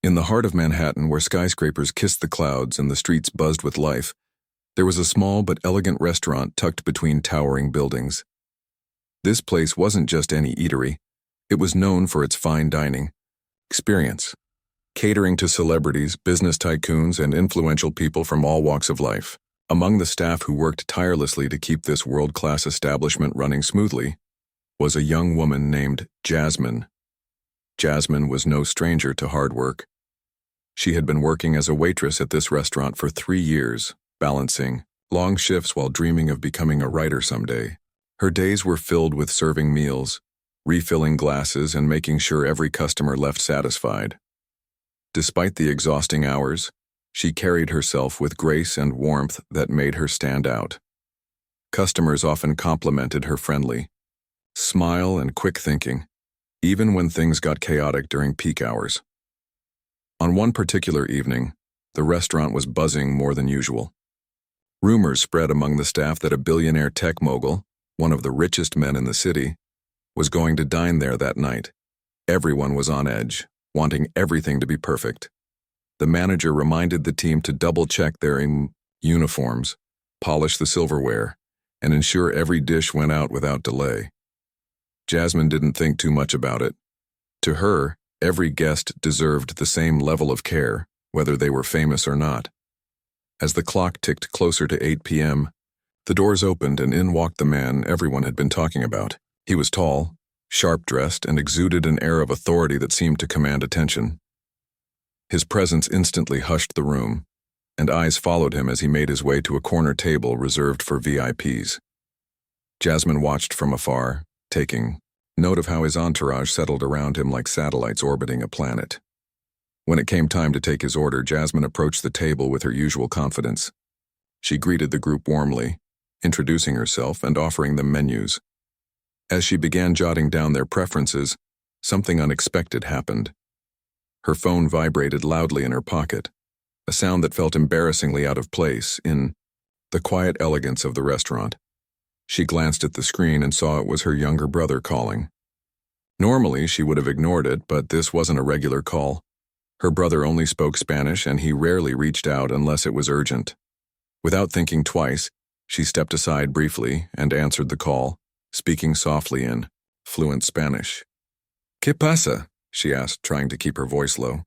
In the heart of Manhattan, where skyscrapers kissed the clouds and the streets buzzed with life, there was a small but elegant restaurant tucked between towering buildings. This place wasn't just any eatery. It was known for its fine dining experience, catering to celebrities, business tycoons, and influential people from all walks of life. Among the staff who worked tirelessly to keep this world-class establishment running smoothly was a young woman named Jasmine. Jasmine was no stranger to hard work. She had been working as a waitress at this restaurant for 3 years, balancing long shifts while dreaming of becoming a writer someday. Her days were filled with serving meals, refilling glasses, and making sure every customer left satisfied. Despite the exhausting hours, she carried herself with grace and warmth that made her stand out. Customers often complimented her friendly smile and quick thinking, even when things got chaotic during peak hours. On one particular evening, the restaurant was buzzing more than usual. Rumors spread among the staff that a billionaire tech mogul, one of the richest men in the city, was going to dine there that night. Everyone was on edge, wanting everything to be perfect. The manager reminded the team to double-check their uniforms, polish the silverware, and ensure every dish went out without delay. Jasmine didn't think too much about it. To her, every guest deserved the same level of care, whether they were famous or not. As the clock ticked closer to 8 p.m., the doors opened and in walked the man everyone had been talking about. He was tall, sharp-dressed, and exuded an air of authority that seemed to command attention. His presence instantly hushed the room, and eyes followed him as he made his way to a corner table reserved for VIPs. Jasmine watched from afar, taking note of how his entourage settled around him like satellites orbiting a planet. When it came time to take his order, Jasmine approached the table with her usual confidence. She greeted the group warmly, introducing herself and offering them menus. As she began jotting down their preferences, something unexpected happened. Her phone vibrated loudly in her pocket, a sound that felt embarrassingly out of place in the quiet elegance of the restaurant. She glanced at the screen and saw it was her younger brother calling. Normally, she would have ignored it, but this wasn't a regular call. Her brother only spoke Spanish, and he rarely reached out unless it was urgent. Without thinking twice, she stepped aside briefly and answered the call, speaking softly in fluent Spanish. ¿Qué pasa? She asked, trying to keep her voice low.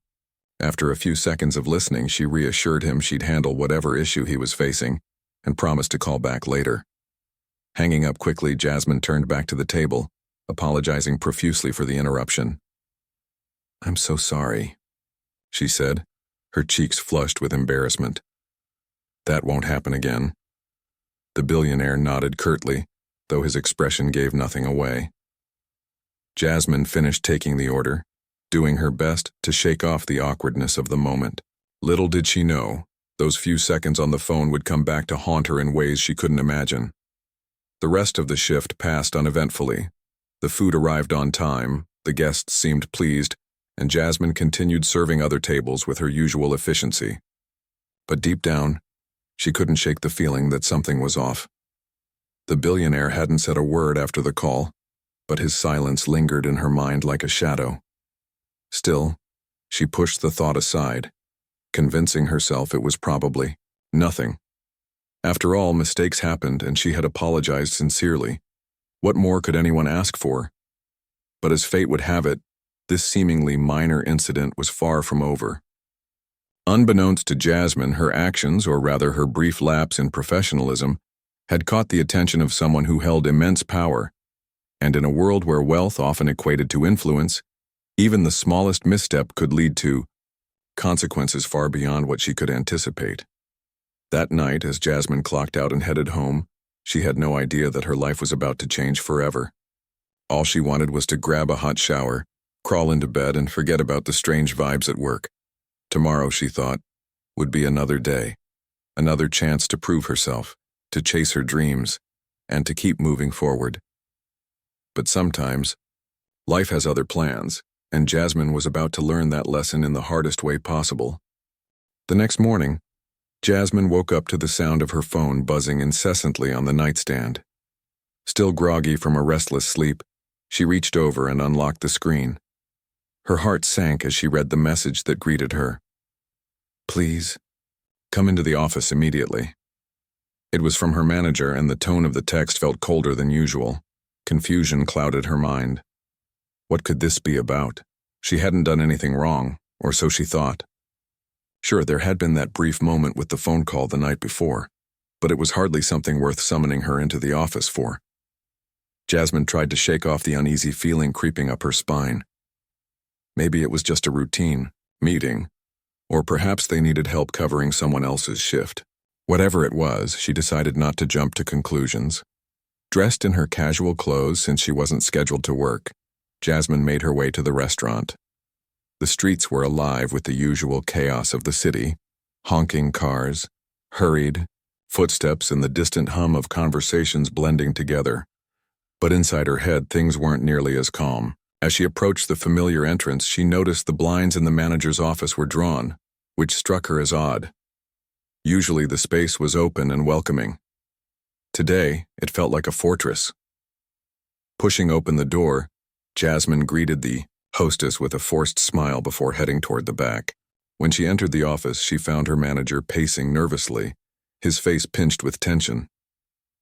After a few seconds of listening, she reassured him she'd handle whatever issue he was facing and promised to call back later. Hanging up quickly, Jasmine turned back to the table, apologizing profusely for the interruption. "I'm so sorry," she said, her cheeks flushed with embarrassment. "That won't happen again." The billionaire nodded curtly, though his expression gave nothing away. Jasmine finished taking the order, doing her best to shake off the awkwardness of the moment. Little did she know, those few seconds on the phone would come back to haunt her in ways she couldn't imagine. The rest of the shift passed uneventfully. The food arrived on time, the guests seemed pleased, and Jasmine continued serving other tables with her usual efficiency. But deep down, she couldn't shake the feeling that something was off. The billionaire hadn't said a word after the call, but his silence lingered in her mind like a shadow. Still, she pushed the thought aside, convincing herself it was probably nothing. After all, mistakes happened, and she had apologized sincerely. What more could anyone ask for? But as fate would have it, this seemingly minor incident was far from over. Unbeknownst to Jasmine, her actions, or rather her brief lapse in professionalism, had caught the attention of someone who held immense power, and in a world where wealth often equated to influence, even the smallest misstep could lead to consequences far beyond what she could anticipate. That night, as Jasmine clocked out and headed home, she had no idea that her life was about to change forever. All she wanted was to grab a hot shower, crawl into bed, and forget about the strange vibes at work. Tomorrow, she thought, would be another day, another chance to prove herself, to chase her dreams, and to keep moving forward. But sometimes, life has other plans, and Jasmine was about to learn that lesson in the hardest way possible. The next morning, Jasmine woke up to the sound of her phone buzzing incessantly on the nightstand. Still groggy from a restless sleep, she reached over and unlocked the screen. Her heart sank as she read the message that greeted her. Please, come into the office immediately. It was from her manager, and the tone of the text felt colder than usual. Confusion clouded her mind. What could this be about? She hadn't done anything wrong, or so she thought. Sure, there had been that brief moment with the phone call the night before, but it was hardly something worth summoning her into the office for. Jasmine tried to shake off the uneasy feeling creeping up her spine. Maybe it was just a routine meeting, or perhaps they needed help covering someone else's shift. Whatever it was, she decided not to jump to conclusions. Dressed in her casual clothes since she wasn't scheduled to work, Jasmine made her way to the restaurant. The streets were alive with the usual chaos of the city: honking cars, hurried footsteps, and the distant hum of conversations blending together. But inside her head, things weren't nearly as calm. As she approached the familiar entrance, she noticed the blinds in the manager's office were drawn, which struck her as odd. Usually the space was open and welcoming. Today, it felt like a fortress. Pushing open the door, Jasmine greeted the hostess with a forced smile before heading toward the back. When she entered the office, she found her manager pacing nervously, his face pinched with tension.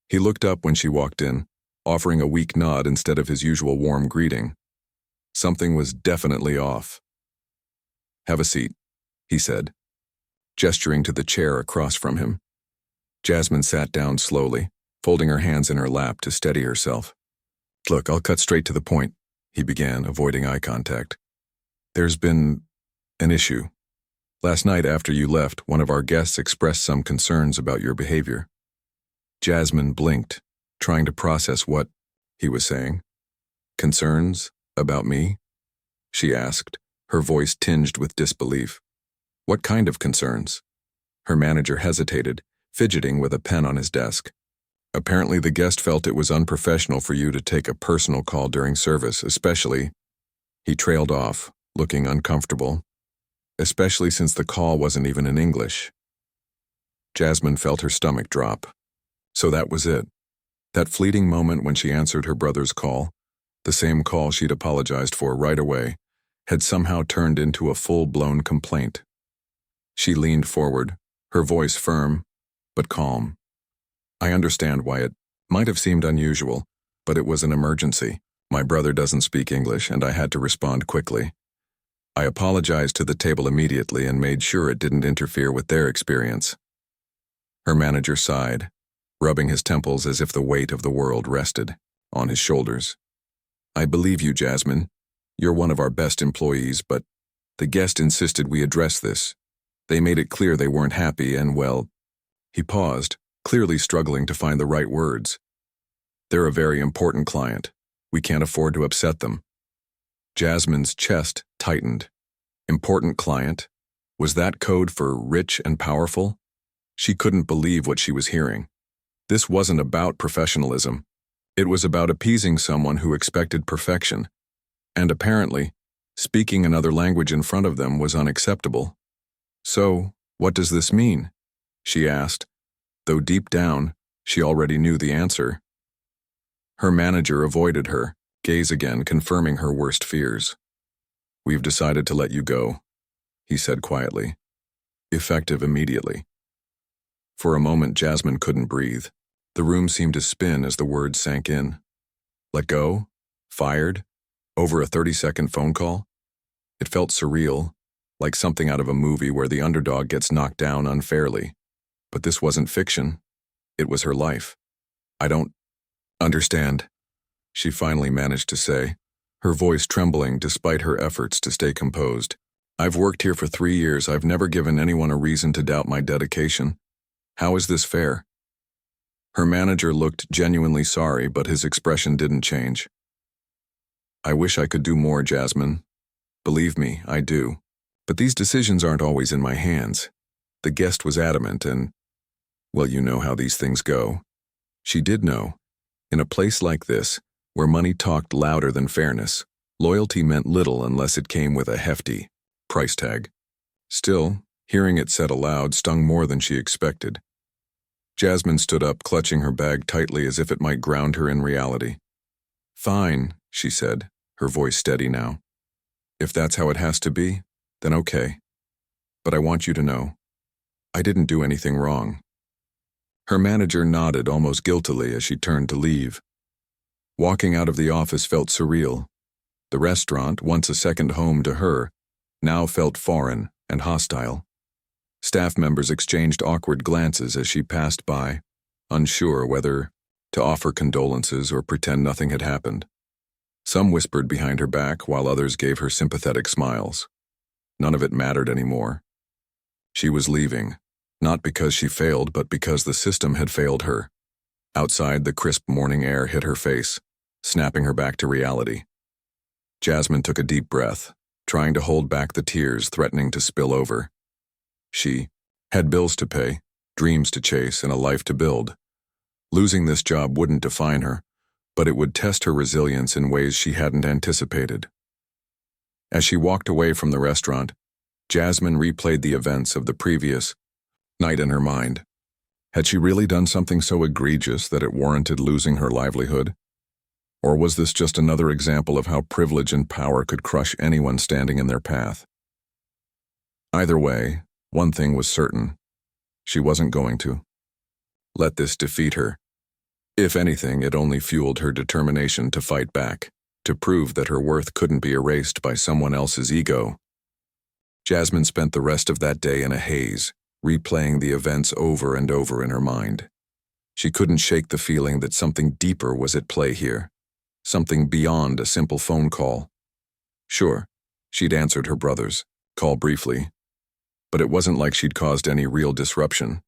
He looked up when she walked in, offering a weak nod instead of his usual warm greeting. Something was definitely off. "Have a seat," he said, gesturing to the chair across from him. Jasmine sat down slowly, folding her hands in her lap to steady herself. "Look, I'll cut straight to the point," he began, avoiding eye contact. "There's been an issue. Last night after you left, one of our guests expressed some concerns about your behavior." Jasmine blinked, trying to process what he was saying. "Concerns about me?" she asked, her voice tinged with disbelief. "What kind of concerns?" Her manager hesitated, fidgeting with a pen on his desk. "Apparently the guest felt it was unprofessional for you to take a personal call during service, especially—" He trailed off, looking uncomfortable. "Especially since the call wasn't even in English." Jasmine felt her stomach drop. So that was it. That fleeting moment when she answered her brother's call, the same call she'd apologized for right away, had somehow turned into a full-blown complaint. She leaned forward, her voice firm, but calm. "I understand why it might have seemed unusual, but it was an emergency. My brother doesn't speak English, and I had to respond quickly. I apologized to the table immediately and made sure it didn't interfere with their experience." Her manager sighed, rubbing his temples as if the weight of the world rested on his shoulders. "I believe you, Jasmine. You're one of our best employees, but the guest insisted we address this. They made it clear they weren't happy and, well..." He paused, clearly struggling to find the right words. "They're a very important client. We can't afford to upset them." Jasmine's chest tightened. Important client? Was that code for rich and powerful? She couldn't believe what she was hearing. This wasn't about professionalism. It was about appeasing someone who expected perfection. And apparently, speaking another language in front of them was unacceptable. "So, what does this mean?" she asked, though deep down, she already knew the answer. Her manager avoided her, gaze again confirming her worst fears. "We've decided to let you go," he said quietly. "Effective immediately." For a moment, Jasmine couldn't breathe. The room seemed to spin as the words sank in. Let go? Fired? Over a 30-second phone call? It felt surreal, like something out of a movie where the underdog gets knocked down unfairly. But this wasn't fiction. It was her life. "I don't understand," she finally managed to say, her voice trembling despite her efforts to stay composed. "I've worked here for 3 years. I've never given anyone a reason to doubt my dedication. How is this fair?" Her manager looked genuinely sorry, but his expression didn't change. "I wish I could do more, Jasmine. Believe me, I do. But these decisions aren't always in my hands." The guest was adamant and, well, you know how these things go. She did know. In a place like this, where money talked louder than fairness, loyalty meant little unless it came with a hefty price tag. Still, hearing it said aloud stung more than she expected. Jasmine stood up, clutching her bag tightly as if it might ground her in reality. "Fine," she said, her voice steady now. If that's how it has to be, then okay. But I want you to know, I didn't do anything wrong. Her manager nodded almost guiltily as she turned to leave. Walking out of the office felt surreal. The restaurant, once a second home to her, now felt foreign and hostile. Staff members exchanged awkward glances as she passed by, unsure whether to offer condolences or pretend nothing had happened. Some whispered behind her back while others gave her sympathetic smiles. None of it mattered anymore. She was leaving, not because she failed, but because the system had failed her. Outside, the crisp morning air hit her face, snapping her back to reality. Jasmine took a deep breath, trying to hold back the tears threatening to spill over. She had bills to pay, dreams to chase, and a life to build. Losing this job wouldn't define her, but it would test her resilience in ways she hadn't anticipated. As she walked away from the restaurant, Jasmine replayed the events of the previous night in her mind. Had she really done something so egregious that it warranted losing her livelihood? Or was this just another example of how privilege and power could crush anyone standing in their path? Either way, one thing was certain. She wasn't going to let this defeat her. If anything, it only fueled her determination to fight back, to prove that her worth couldn't be erased by someone else's ego. Jasmine spent the rest of that day in a haze, replaying the events over and over in her mind. She couldn't shake the feeling that something deeper was at play here, something beyond a simple phone call. Sure, she'd answered her brother's call briefly, but it wasn't like she'd caused any real disruption.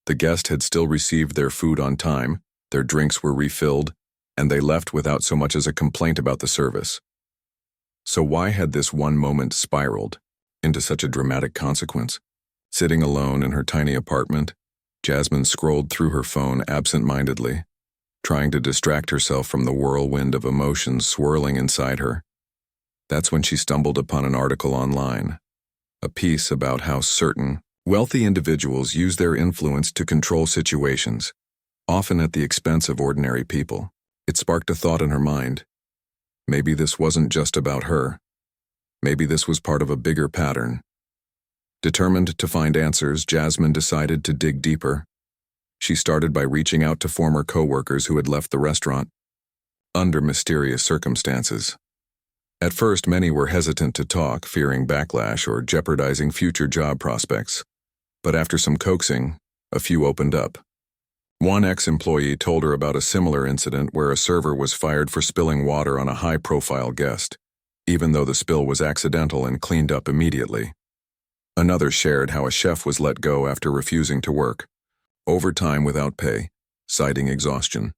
The guest had still received their food on time, their drinks were refilled, and they left without so much as a complaint about the service. So why had this one moment spiraled into such a dramatic consequence? Sitting alone in her tiny apartment, Jasmine scrolled through her phone absent-mindedly, trying to distract herself from the whirlwind of emotions swirling inside her. That's when she stumbled upon an article online, a piece about how certain wealthy individuals use their influence to control situations, often at the expense of ordinary people. It sparked a thought in her mind. Maybe this wasn't just about her. Maybe this was part of a bigger pattern. Determined to find answers, Jasmine decided to dig deeper. She started by reaching out to former coworkers who had left the restaurant under mysterious circumstances. At first, many were hesitant to talk, fearing backlash or jeopardizing future job prospects. But after some coaxing, a few opened up. One ex-employee told her about a similar incident where a server was fired for spilling water on a high-profile guest, even though the spill was accidental and cleaned up immediately. Another shared how a chef was let go after refusing to work overtime without pay, citing exhaustion.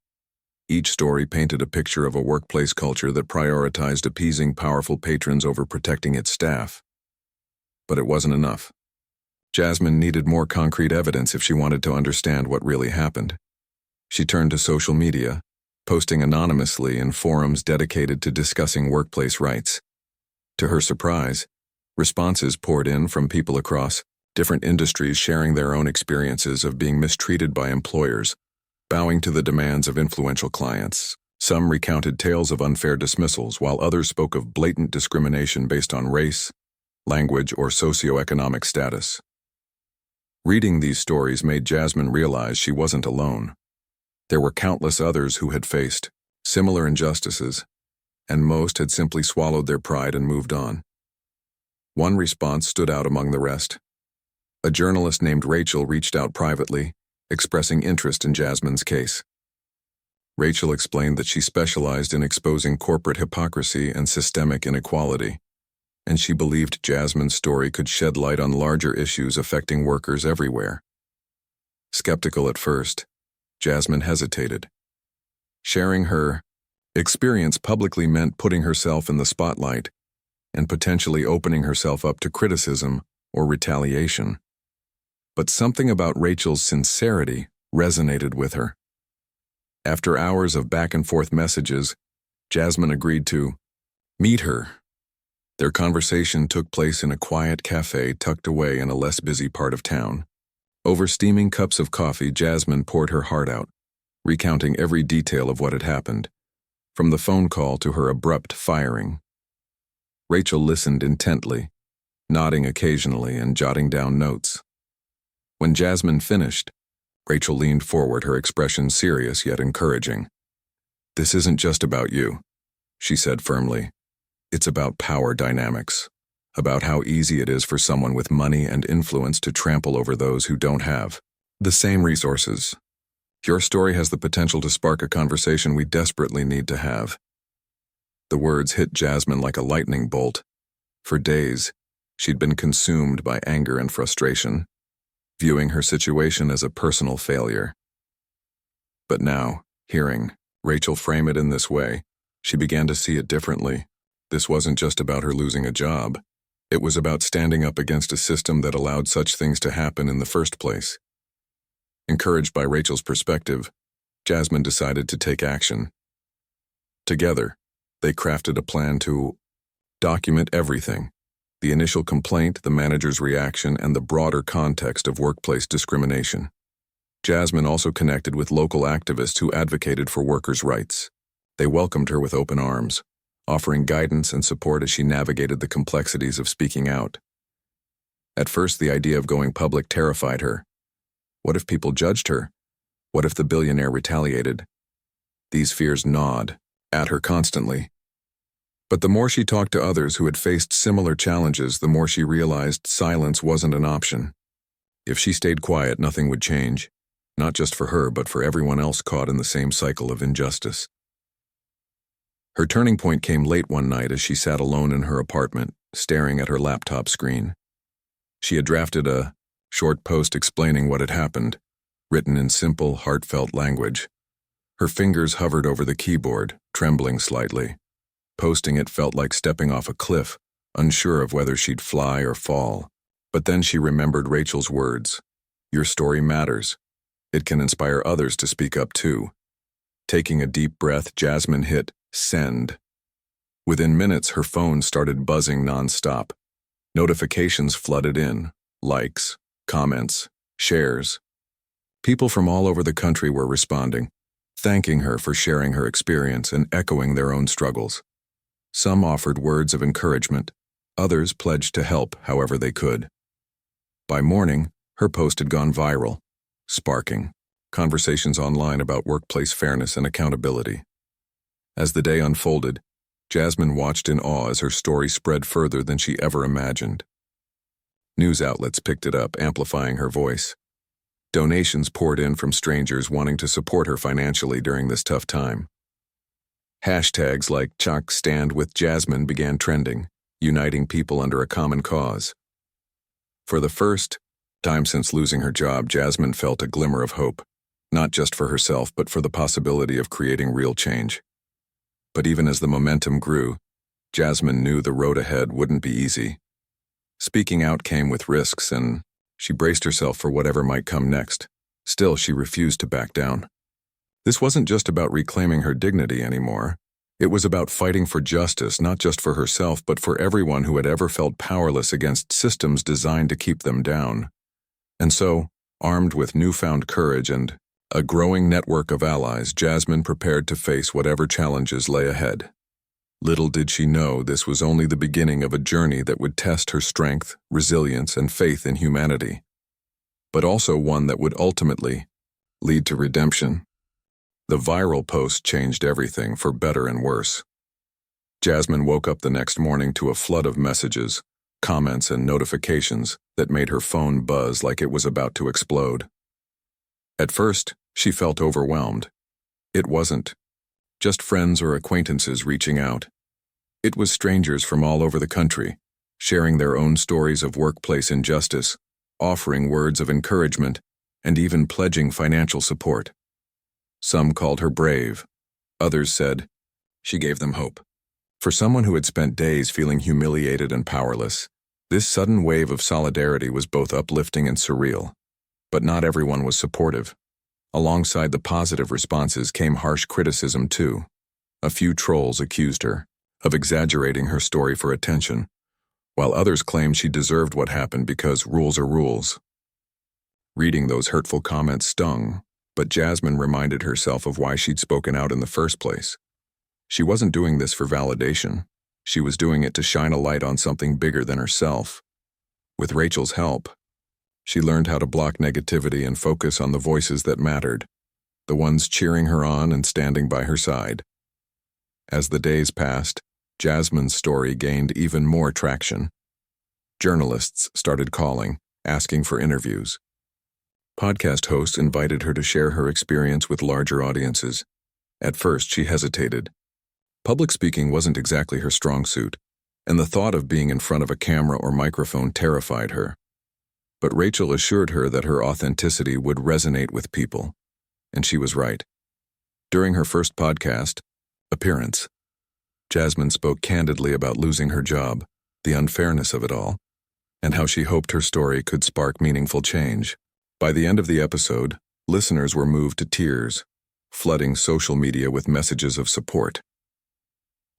Each story painted a picture of a workplace culture that prioritized appeasing powerful patrons over protecting its staff. But it wasn't enough. Jasmine needed more concrete evidence if she wanted to understand what really happened. She turned to social media, posting anonymously in forums dedicated to discussing workplace rights. To her surprise, responses poured in from people across different industries sharing their own experiences of being mistreated by employers, bowing to the demands of influential clients. Some recounted tales of unfair dismissals, while others spoke of blatant discrimination based on race, language, or socioeconomic status. Reading these stories made Jasmine realize she wasn't alone. There were countless others who had faced similar injustices, and most had simply swallowed their pride and moved on. One response stood out among the rest. A journalist named Rachel reached out privately, expressing interest in Jasmine's case. Rachel explained that she specialized in exposing corporate hypocrisy and systemic inequality, and she believed Jasmine's story could shed light on larger issues affecting workers everywhere. Skeptical at first, Jasmine hesitated. Sharing her experience publicly meant putting herself in the spotlight and potentially opening herself up to criticism or retaliation. But something about Rachel's sincerity resonated with her. After hours of back-and-forth messages, Jasmine agreed to meet her. Their conversation took place in a quiet cafe tucked away in a less busy part of town. Over steaming cups of coffee, Jasmine poured her heart out, recounting every detail of what had happened, from the phone call to her abrupt firing. Rachel listened intently, nodding occasionally and jotting down notes. When Jasmine finished, Rachel leaned forward, her expression serious yet encouraging. "This isn't just about you," she said firmly. "It's about power dynamics, about how easy it is for someone with money and influence to trample over those who don't have the same resources. Your story has the potential to spark a conversation we desperately need to have." The words hit Jasmine like a lightning bolt. For days, she'd been consumed by anger and frustration, viewing her situation as a personal failure. But now, hearing Rachel frame it in this way, she began to see it differently. This wasn't just about her losing a job. It was about standing up against a system that allowed such things to happen in the first place. Encouraged by Rachel's perspective, Jasmine decided to take action. Together, they crafted a plan to document everything: the initial complaint, the manager's reaction, and the broader context of workplace discrimination. Jasmine also connected with local activists who advocated for workers' rights. They welcomed her with open arms, offering guidance and support as she navigated the complexities of speaking out. At first, the idea of going public terrified her. What if people judged her? What if the billionaire retaliated? These fears gnawed at her constantly. But the more she talked to others who had faced similar challenges, the more she realized silence wasn't an option. If she stayed quiet, nothing would change, not just for her, but for everyone else caught in the same cycle of injustice. Her turning point came late one night as she sat alone in her apartment, staring at her laptop screen. She had drafted a short post explaining what had happened, written in simple, heartfelt language. Her fingers hovered over the keyboard, trembling slightly. Posting it felt like stepping off a cliff, unsure of whether she'd fly or fall. But then she remembered Rachel's words. "Your story matters. It can inspire others to speak up too." Taking a deep breath, Jasmine hit send. Within minutes, her phone started buzzing nonstop. Notifications flooded in: likes, comments, shares. People from all over the country were responding, thanking her for sharing her experience and echoing their own struggles. Some offered words of encouragement. Others pledged to help however they could. By morning, her post had gone viral, sparking conversations online about workplace fairness and accountability. As the day unfolded, Jasmine watched in awe as her story spread further than she ever imagined. News outlets picked it up, amplifying her voice. Donations poured in from strangers wanting to support her financially during this tough time. Hashtags like Chalk Stand with Jasmine began trending, uniting people under a common cause. For the first time since losing her job, Jasmine felt a glimmer of hope, not just for herself, but for the possibility of creating real change. But even as the momentum grew, Jasmine knew the road ahead wouldn't be easy. Speaking out came with risks, and she braced herself for whatever might come next. Still, she refused to back down. This wasn't just about reclaiming her dignity anymore. It was about fighting for justice, not just for herself, but for everyone who had ever felt powerless against systems designed to keep them down. And so, armed with newfound courage and a growing network of allies, Jasmine prepared to face whatever challenges lay ahead. Little did she know this was only the beginning of a journey that would test her strength, resilience, and faith in humanity, but also one that would ultimately lead to redemption. The viral post changed everything, for better and worse. Jasmine woke up the next morning to a flood of messages, comments, and notifications that made her phone buzz like it was about to explode. At first, she felt overwhelmed. It wasn't just friends or acquaintances reaching out. It was strangers from all over the country, sharing their own stories of workplace injustice, offering words of encouragement, and even pledging financial support. Some called her brave. Others said she gave them hope. For someone who had spent days feeling humiliated and powerless, this sudden wave of solidarity was both uplifting and surreal. But not everyone was supportive. Alongside the positive responses came harsh criticism too. A few trolls accused her of exaggerating her story for attention, while others claimed she deserved what happened because rules are rules. Reading those hurtful comments stung, but Jasmine reminded herself of why she'd spoken out in the first place. She wasn't doing this for validation. She was doing it to shine a light on something bigger than herself. With Rachel's help, she learned how to block negativity and focus on the voices that mattered, the ones cheering her on and standing by her side. As the days passed, Jasmine's story gained even more traction. Journalists started calling, asking for interviews. Podcast hosts invited her to share her experience with larger audiences. At first, she hesitated. Public speaking wasn't exactly her strong suit, and the thought of being in front of a camera or microphone terrified her. But Rachel assured her that her authenticity would resonate with people, and she was right. During her first podcast appearance, Jasmine spoke candidly about losing her job, the unfairness of it all, and how she hoped her story could spark meaningful change. By the end of the episode, listeners were moved to tears, flooding social media with messages of support.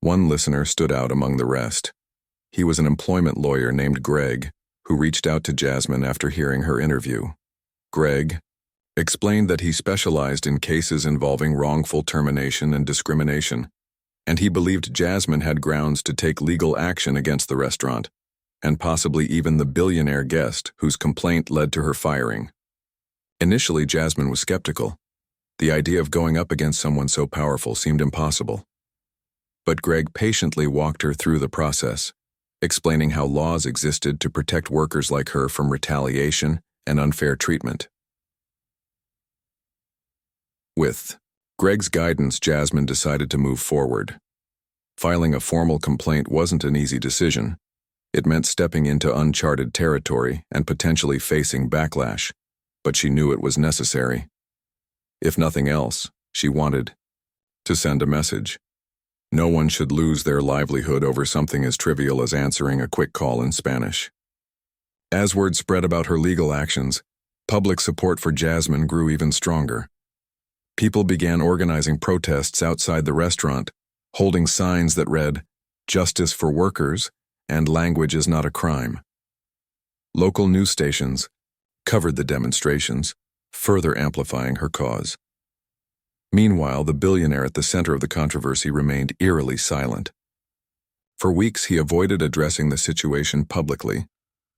One listener stood out among the rest. He was an employment lawyer named Greg, who reached out to Jasmine after hearing her interview. Greg explained that he specialized in cases involving wrongful termination and discrimination, and he believed Jasmine had grounds to take legal action against the restaurant, and possibly even the billionaire guest whose complaint led to her firing. Initially, Jasmine was skeptical. The idea of going up against someone so powerful seemed impossible. But Greg patiently walked her through the process, explaining how laws existed to protect workers like her from retaliation and unfair treatment. With Greg's guidance, Jasmine decided to move forward. Filing a formal complaint wasn't an easy decision. It meant stepping into uncharted territory and potentially facing backlash, but she knew it was necessary. If nothing else, she wanted to send a message. No one should lose their livelihood over something as trivial as answering a quick call in Spanish. As word spread about her legal actions, public support for Jasmine grew even stronger. People began organizing protests outside the restaurant, holding signs that read, "Justice for workers," and "Language is not a crime." Local news stations covered the demonstrations, further amplifying her cause. Meanwhile, the billionaire at the center of the controversy remained eerily silent. For weeks, he avoided addressing the situation publicly,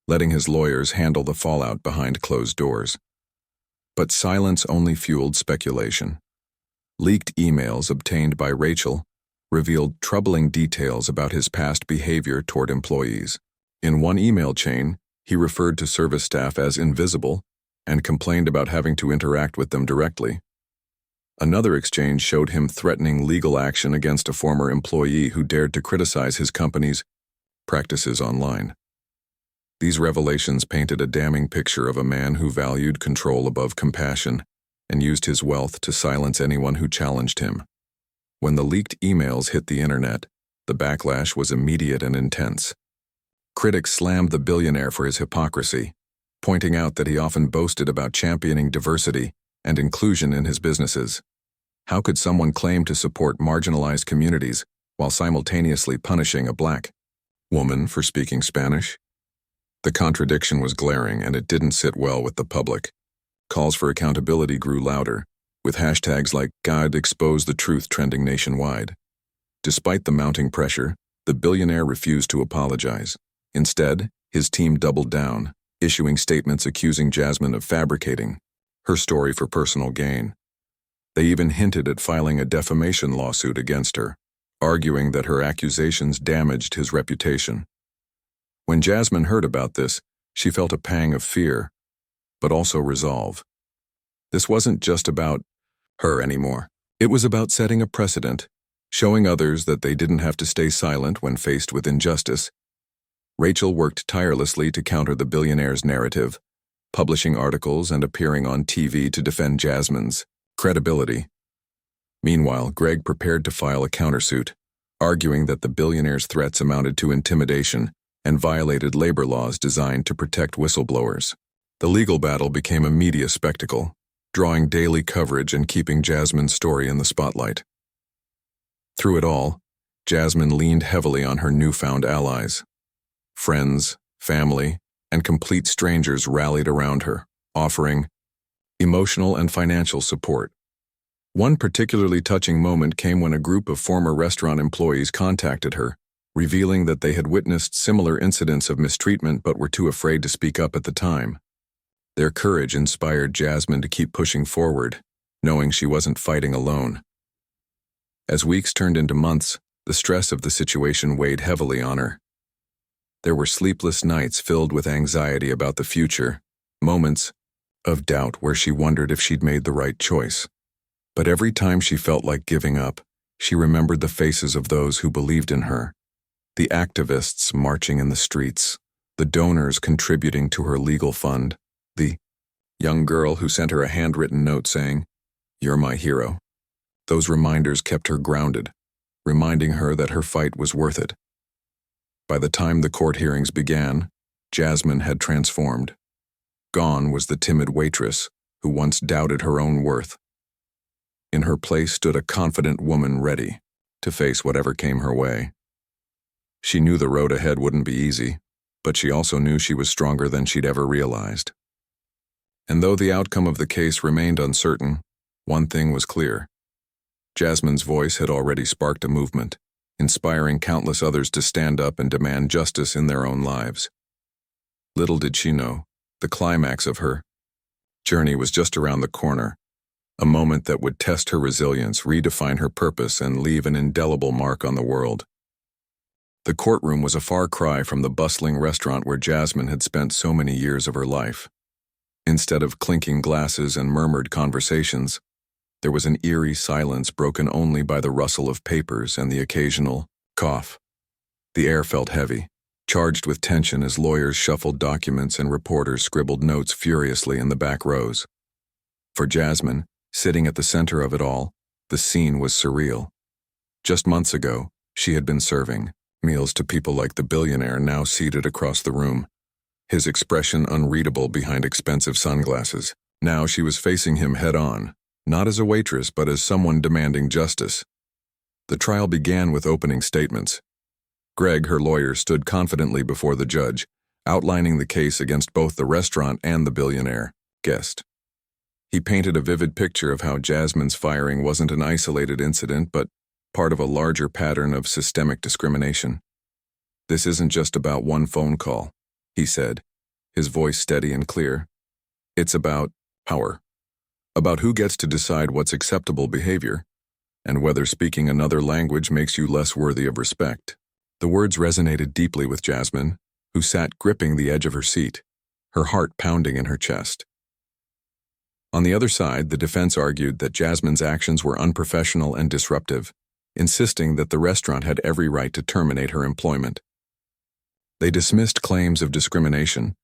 letting his lawyers handle the fallout behind closed doors. But silence only fueled speculation. Leaked emails obtained by Rachel revealed troubling details about his past behavior toward employees. In one email chain, he referred to service staff as invisible and complained about having to interact with them directly. Another exchange showed him threatening legal action against a former employee who dared to criticize his company's practices online. These revelations painted a damning picture of a man who valued control above compassion and used his wealth to silence anyone who challenged him. When the leaked emails hit the internet, the backlash was immediate and intense. Critics slammed the billionaire for his hypocrisy, pointing out that he often boasted about championing diversity and inclusion in his businesses. How could someone claim to support marginalized communities while simultaneously punishing a black woman for speaking Spanish? The contradiction was glaring, and it didn't sit well with the public. Calls for accountability grew louder, with hashtags like "God expose the truth" trending nationwide. Despite the mounting pressure, the billionaire refused to apologize. Instead, his team doubled down, issuing statements accusing Jasmine of fabricating her story for personal gain. They even hinted at filing a defamation lawsuit against her, arguing that her accusations damaged his reputation. When Jasmine heard about this, she felt a pang of fear, but also resolve. This wasn't just about her anymore. It was about setting a precedent, showing others that they didn't have to stay silent when faced with injustice. Rachel worked tirelessly to counter the billionaire's narrative, publishing articles and appearing on TV to defend Jasmine's credibility. Meanwhile, Greg prepared to file a countersuit, arguing that the billionaire's threats amounted to intimidation and violated labor laws designed to protect whistleblowers. The legal battle became a media spectacle, drawing daily coverage and keeping Jasmine's story in the spotlight. Through it all, Jasmine leaned heavily on her newfound allies. Friends, family, and complete strangers rallied around her, offering emotional and financial support. One particularly touching moment came when a group of former restaurant employees contacted her, revealing that they had witnessed similar incidents of mistreatment but were too afraid to speak up at the time. Their courage inspired Jasmine to keep pushing forward, knowing she wasn't fighting alone. As weeks turned into months, the stress of the situation weighed heavily on her. There were sleepless nights filled with anxiety about the future, moments of doubt where she wondered if she'd made the right choice. But every time she felt like giving up, she remembered the faces of those who believed in her. The activists marching in the streets, the donors contributing to her legal fund, the young girl who sent her a handwritten note saying, "You're my hero." Those reminders kept her grounded, reminding her that her fight was worth it. By the time the court hearings began, Jasmine had transformed. Gone was the timid waitress who once doubted her own worth. In her place stood a confident woman ready to face whatever came her way. She knew the road ahead wouldn't be easy, but she also knew she was stronger than she'd ever realized. And though the outcome of the case remained uncertain, one thing was clear. Jasmine's voice had already sparked a movement, inspiring countless others to stand up and demand justice in their own lives. Little did she know, the climax of her journey was just around the corner, a moment that would test her resilience, redefine her purpose, and leave an indelible mark on the world. The courtroom was a far cry from the bustling restaurant where Jasmine had spent so many years of her life. Instead of clinking glasses and murmured conversations, there was an eerie silence broken only by the rustle of papers and the occasional cough. The air felt heavy, charged with tension as lawyers shuffled documents and reporters scribbled notes furiously in the back rows. For Jasmine, sitting at the center of it all, the scene was surreal. Just months ago, she had been serving meals to people like the billionaire now seated across the room, his expression unreadable behind expensive sunglasses. Now she was facing him head-on, not as a waitress but as someone demanding justice. The trial began with opening statements. Greg, her lawyer, stood confidently before the judge, outlining the case against both the restaurant and the billionaire guest. He painted a vivid picture of how Jasmine's firing wasn't an isolated incident but part of a larger pattern of systemic discrimination. "This isn't just about one phone call," he said, his voice steady and clear. "It's about power. About who gets to decide what's acceptable behavior, and whether speaking another language makes you less worthy of respect." The words resonated deeply with Jasmine, who sat gripping the edge of her seat, her heart pounding in her chest. On the other side, the defense argued that Jasmine's actions were unprofessional and disruptive, insisting that the restaurant had every right to terminate her employment. They dismissed claims of discrimination,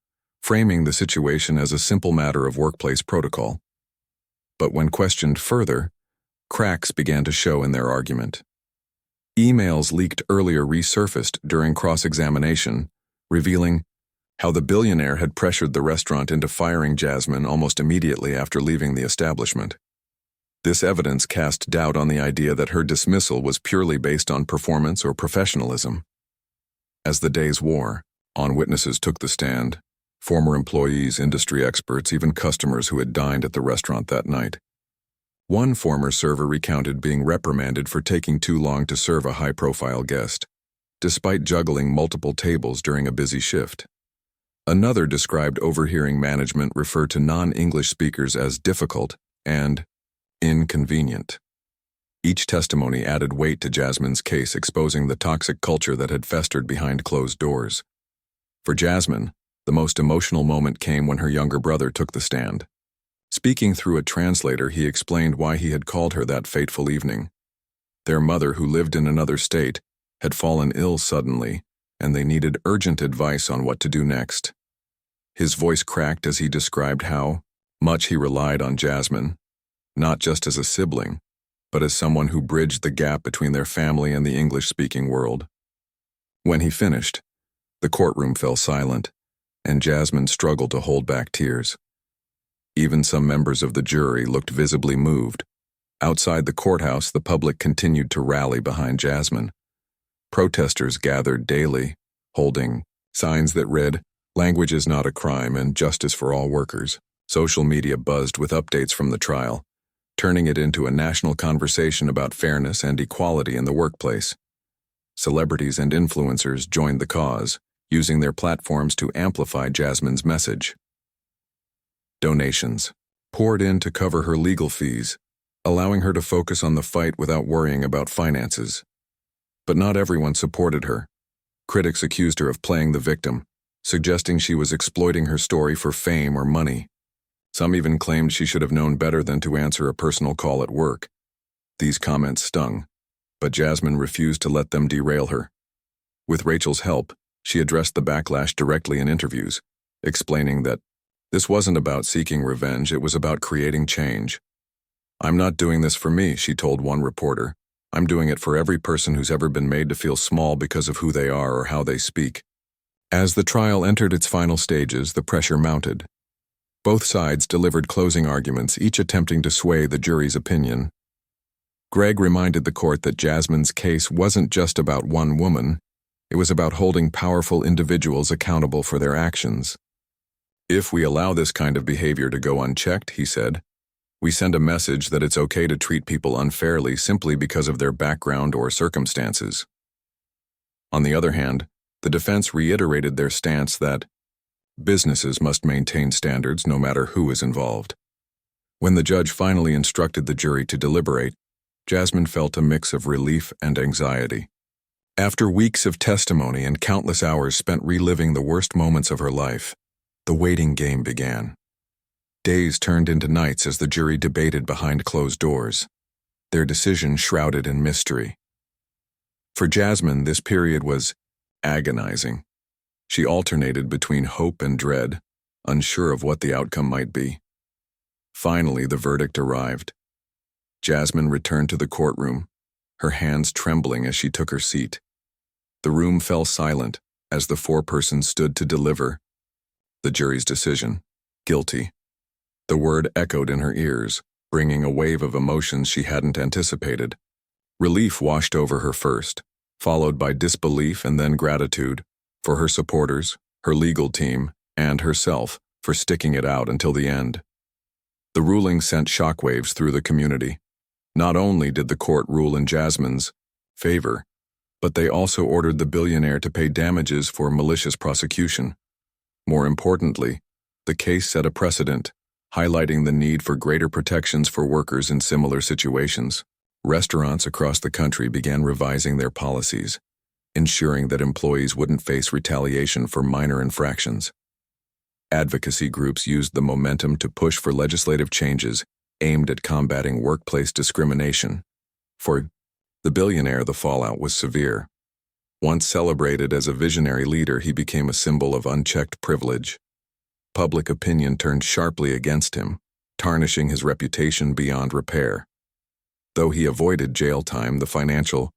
framing the situation as a simple matter of workplace protocol. But when questioned further, cracks began to show in their argument. Emails leaked earlier resurfaced during cross-examination, revealing how the billionaire had pressured the restaurant into firing Jasmine almost immediately after leaving the establishment. This evidence cast doubt on the idea that her dismissal was purely based on performance or professionalism. As the days wore on, witnesses took the stand, former employees, industry experts, even customers who had dined at the restaurant that night. One former server recounted being reprimanded for taking too long to serve a high-profile guest, despite juggling multiple tables during a busy shift. Another described overhearing management refer to non-English speakers as difficult and inconvenient. Each testimony added weight to Jasmine's case, exposing the toxic culture that had festered behind closed doors. For Jasmine, the most emotional moment came when her younger brother took the stand. Speaking through a translator, he explained why he had called her that fateful evening. Their mother, who lived in another state, had fallen ill suddenly, and they needed urgent advice on what to do next. His voice cracked as he described how much he relied on Jasmine, not just as a sibling, but as someone who bridged the gap between their family and the English-speaking world. When he finished, the courtroom fell silent, and Jasmine struggled to hold back tears. Even some members of the jury looked visibly moved. Outside the courthouse, the public continued to rally behind Jasmine. Protesters gathered daily, holding signs that read, "Language is not a crime and justice for all workers." Social media buzzed with updates from the trial, turning it into a national conversation about fairness and equality in the workplace. Celebrities and influencers joined the cause, using their platforms to amplify Jasmine's message. Donations poured in to cover her legal fees, allowing her to focus on the fight without worrying about finances. But not everyone supported her. Critics accused her of playing the victim, suggesting she was exploiting her story for fame or money. Some even claimed she should have known better than to answer a personal call at work. These comments stung, but Jasmine refused to let them derail her. With Rachel's help, she addressed the backlash directly in interviews, explaining that this wasn't about seeking revenge, it was about creating change. "I'm not doing this for me," she told one reporter. "I'm doing it for every person who's ever been made to feel small because of who they are or how they speak." As the trial entered its final stages, the pressure mounted. Both sides delivered closing arguments, each attempting to sway the jury's opinion. Greg reminded the court that Jasmine's case wasn't just about one woman, it was about holding powerful individuals accountable for their actions. "If we allow this kind of behavior to go unchecked," he said, "we send a message that it's okay to treat people unfairly simply because of their background or circumstances." On the other hand, the defense reiterated their stance that businesses must maintain standards no matter who is involved. When the judge finally instructed the jury to deliberate, Jasmine felt a mix of relief and anxiety. After weeks of testimony and countless hours spent reliving the worst moments of her life, the waiting game began. Days turned into nights as the jury debated behind closed doors, their decision shrouded in mystery. For Jasmine, this period was agonizing. She alternated between hope and dread, unsure of what the outcome might be. Finally, the verdict arrived. Jasmine returned to the courtroom, her hands trembling as she took her seat. The room fell silent as the foreperson stood to deliver the jury's decision: guilty. The word echoed in her ears, bringing a wave of emotions she hadn't anticipated. Relief washed over her first, followed by disbelief and then gratitude for her supporters, her legal team, and herself for sticking it out until the end. The ruling sent shockwaves through the community. Not only did the court rule in Jasmine's favor, but they also ordered the billionaire to pay damages for malicious prosecution. More importantly, the case set a precedent, highlighting the need for greater protections for workers in similar situations. Restaurants across the country began revising their policies, ensuring that employees wouldn't face retaliation for minor infractions. Advocacy groups used the momentum to push for legislative changes aimed at combating workplace discrimination. For the billionaire, the fallout was severe. Once celebrated as a visionary leader, he became a symbol of unchecked privilege. Public opinion turned sharply against him, tarnishing his reputation beyond repair. Though he avoided jail time, the financial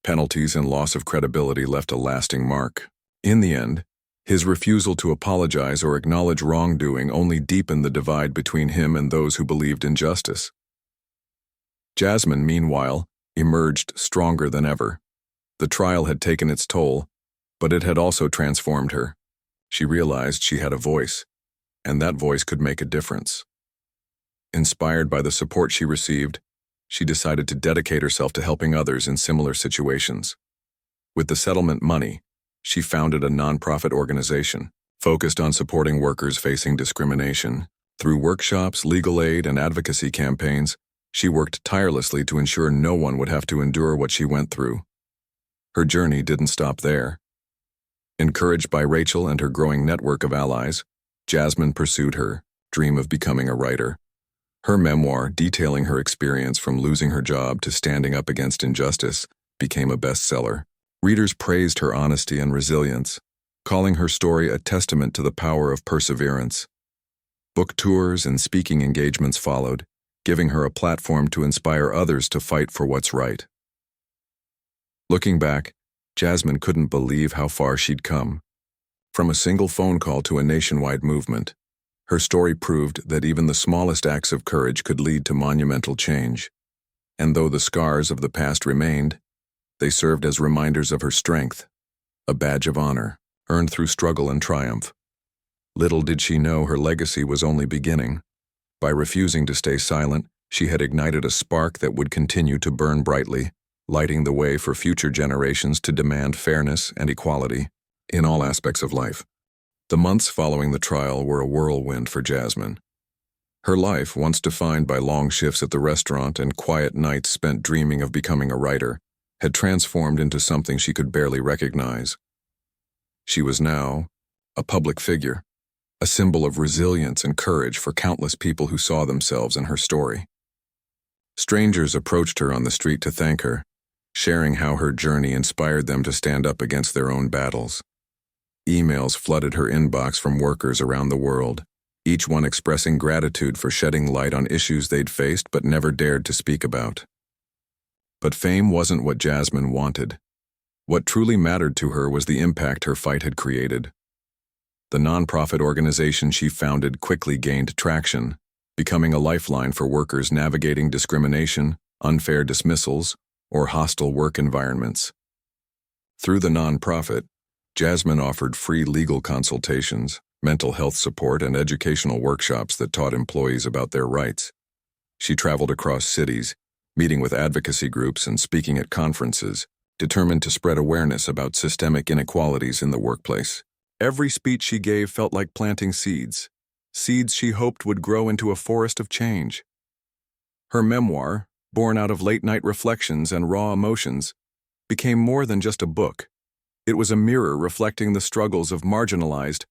penalties and loss of credibility left a lasting mark. In the end, his refusal to apologize or acknowledge wrongdoing only deepened the divide between him and those who believed in justice. Jasmine, meanwhile, emerged stronger than ever. The trial had taken its toll, but it had also transformed her. She realized she had a voice, and that voice could make a difference. Inspired by the support she received, she decided to dedicate herself to helping others in similar situations. With the settlement money, she founded a nonprofit organization focused on supporting workers facing discrimination. Through workshops, legal aid, and advocacy campaigns, she worked tirelessly to ensure no one would have to endure what she went through. Her journey didn't stop there. Encouraged by Rachel and her growing network of allies, Jasmine pursued her dream of becoming a writer. Her memoir, detailing her experience from losing her job to standing up against injustice, became a bestseller. Readers praised her honesty and resilience, calling her story a testament to the power of perseverance. Book tours and speaking engagements followed, giving her a platform to inspire others to fight for what's right. Looking back, Jasmine couldn't believe how far she'd come. From a single phone call to a nationwide movement, her story proved that even the smallest acts of courage could lead to monumental change. And though the scars of the past remained, they served as reminders of her strength, a badge of honor, earned through struggle and triumph. Little did she know her legacy was only beginning. By refusing to stay silent, she had ignited a spark that would continue to burn brightly, lighting the way for future generations to demand fairness and equality in all aspects of life. The months following the trial were a whirlwind for Jasmine. Her life, once defined by long shifts at the restaurant and quiet nights spent dreaming of becoming a writer, had transformed into something she could barely recognize. She was now a public figure, a symbol of resilience and courage for countless people who saw themselves in her story. Strangers approached her on the street to thank her, sharing how her journey inspired them to stand up against their own battles. Emails flooded her inbox from workers around the world, each one expressing gratitude for shedding light on issues they'd faced but never dared to speak about. But fame wasn't what Jasmine wanted. What truly mattered to her was the impact her fight had created. The nonprofit organization she founded quickly gained traction, becoming a lifeline for workers navigating discrimination, unfair dismissals, or hostile work environments. Through the nonprofit, Jasmine offered free legal consultations, mental health support, and educational workshops that taught employees about their rights. She traveled across cities, meeting with advocacy groups and speaking at conferences, determined to spread awareness about systemic inequalities in the workplace. Every speech she gave felt like planting seeds she hoped would grow into a forest of change. Her memoir, born out of late-night reflections and raw emotions, became more than just a book. It was a mirror reflecting the struggles of marginalized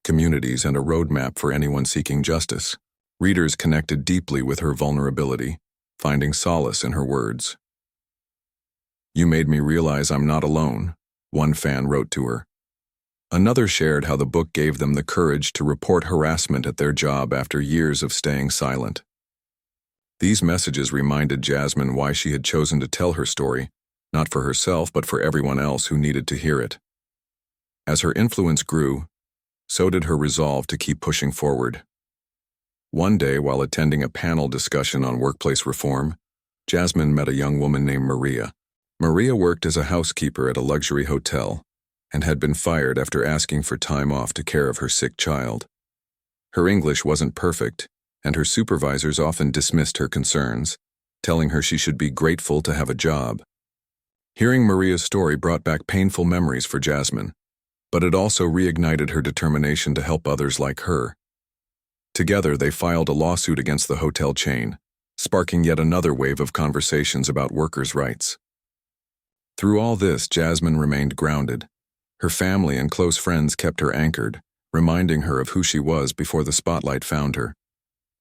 communities and a roadmap for anyone seeking justice. Readers connected deeply with her vulnerability, finding solace in her words. "You made me realize I'm not alone," one fan wrote to her. Another shared how the book gave them the courage to report harassment at their job after years of staying silent. These messages reminded Jasmine why she had chosen to tell her story, not for herself but for everyone else who needed to hear it. As her influence grew, so did her resolve to keep pushing forward. One day, while attending a panel discussion on workplace reform, Jasmine met a young woman named Maria. Maria worked as a housekeeper at a luxury hotel and had been fired after asking for time off to care of her sick child. Her English wasn't perfect, and her supervisors often dismissed her concerns, telling her she should be grateful to have a job. Hearing Maria's story brought back painful memories for Jasmine, but it also reignited her determination to help others like her. Together, they filed a lawsuit against the hotel chain, sparking yet another wave of conversations about workers' rights. Through all this, Jasmine remained grounded. Her family and close friends kept her anchored, reminding her of who she was before the spotlight found her.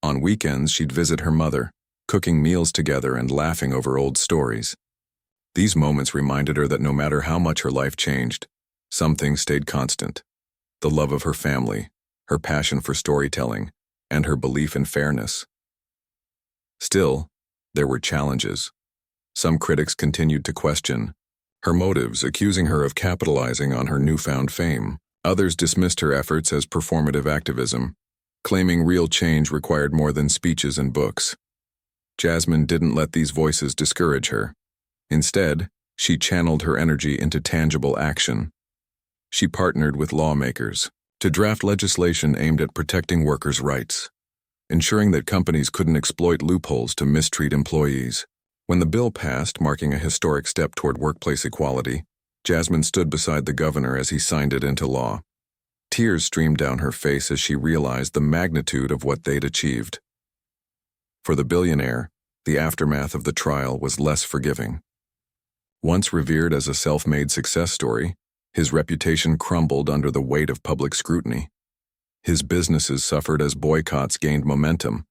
On weekends, she'd visit her mother, cooking meals together and laughing over old stories. These moments reminded her that no matter how much her life changed, some things stayed constant: the love of her family, her passion for storytelling, and her belief in fairness. Still, there were challenges. Some critics continued to question her motives, accusing her of capitalizing on her newfound fame. Others dismissed her efforts as performative activism, claiming real change required more than speeches and books. Jasmine didn't let these voices discourage her. Instead, she channeled her energy into tangible action. She partnered with lawmakers to draft legislation aimed at protecting workers' rights, ensuring that companies couldn't exploit loopholes to mistreat employees. When the bill passed, marking a historic step toward workplace equality, Jasmine stood beside the governor as he signed it into law. Tears streamed down her face as she realized the magnitude of what they'd achieved. For the billionaire, the aftermath of the trial was less forgiving. Once revered as a self-made success story, his reputation crumbled under the weight of public scrutiny. His businesses suffered as boycotts gained momentum,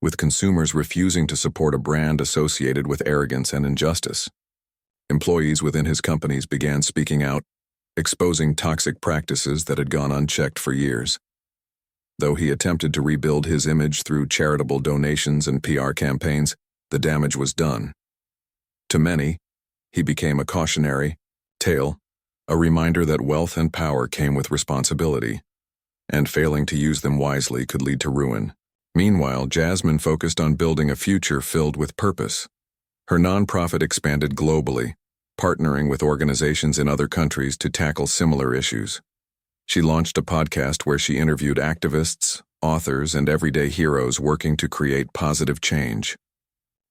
with consumers refusing to support a brand associated with arrogance and injustice. Employees within his companies began speaking out, exposing toxic practices that had gone unchecked for years. Though he attempted to rebuild his image through charitable donations and PR campaigns, the damage was done. To many, he became a cautionary tale, a reminder that wealth and power came with responsibility, and failing to use them wisely could lead to ruin. Meanwhile, Jasmine focused on building a future filled with purpose. Her nonprofit expanded globally, partnering with organizations in other countries to tackle similar issues. She launched a podcast where she interviewed activists, authors, and everyday heroes working to create positive change.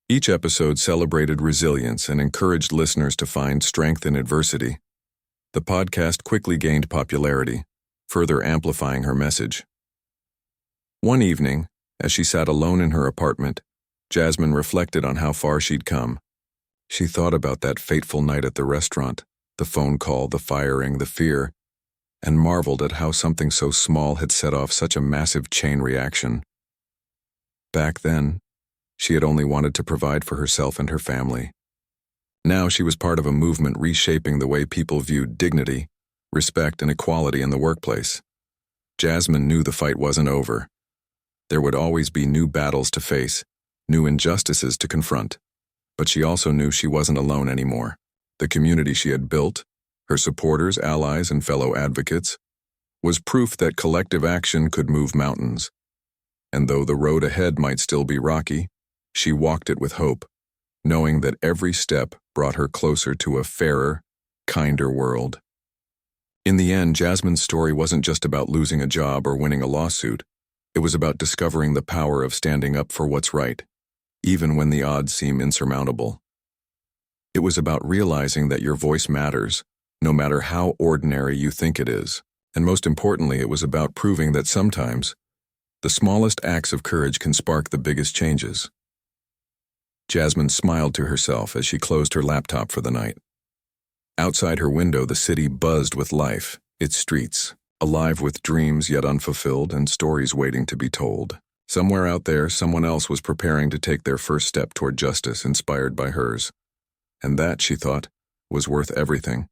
Each episode celebrated resilience and encouraged listeners to find strength in adversity. The podcast quickly gained popularity, further amplifying her message. One evening, as she sat alone in her apartment, Jasmine reflected on how far she'd come. She thought about that fateful night at the restaurant, the phone call, the firing, the fear, and marveled at how something so small had set off such a massive chain reaction. Back then, she had only wanted to provide for herself and her family. Now she was part of a movement reshaping the way people viewed dignity, respect, and equality in the workplace. Jasmine knew the fight wasn't over. There would always be new battles to face, new injustices to confront. But she also knew she wasn't alone anymore. The community she had built, her supporters, allies, and fellow advocates, was proof that collective action could move mountains. And though the road ahead might still be rocky, she walked it with hope, knowing that every step brought her closer to a fairer, kinder world. In the end, Jasmine's story wasn't just about losing a job or winning a lawsuit. It was about discovering the power of standing up for what's right, even when the odds seem insurmountable. It was about realizing that your voice matters, no matter how ordinary you think it is. And most importantly, it was about proving that sometimes, the smallest acts of courage can spark the biggest changes. Jasmine smiled to herself as she closed her laptop for the night. Outside her window, the city buzzed with life, its streets alive with dreams yet unfulfilled and stories waiting to be told. Somewhere out there, someone else was preparing to take their first step toward justice inspired by hers. And that, she thought, was worth everything.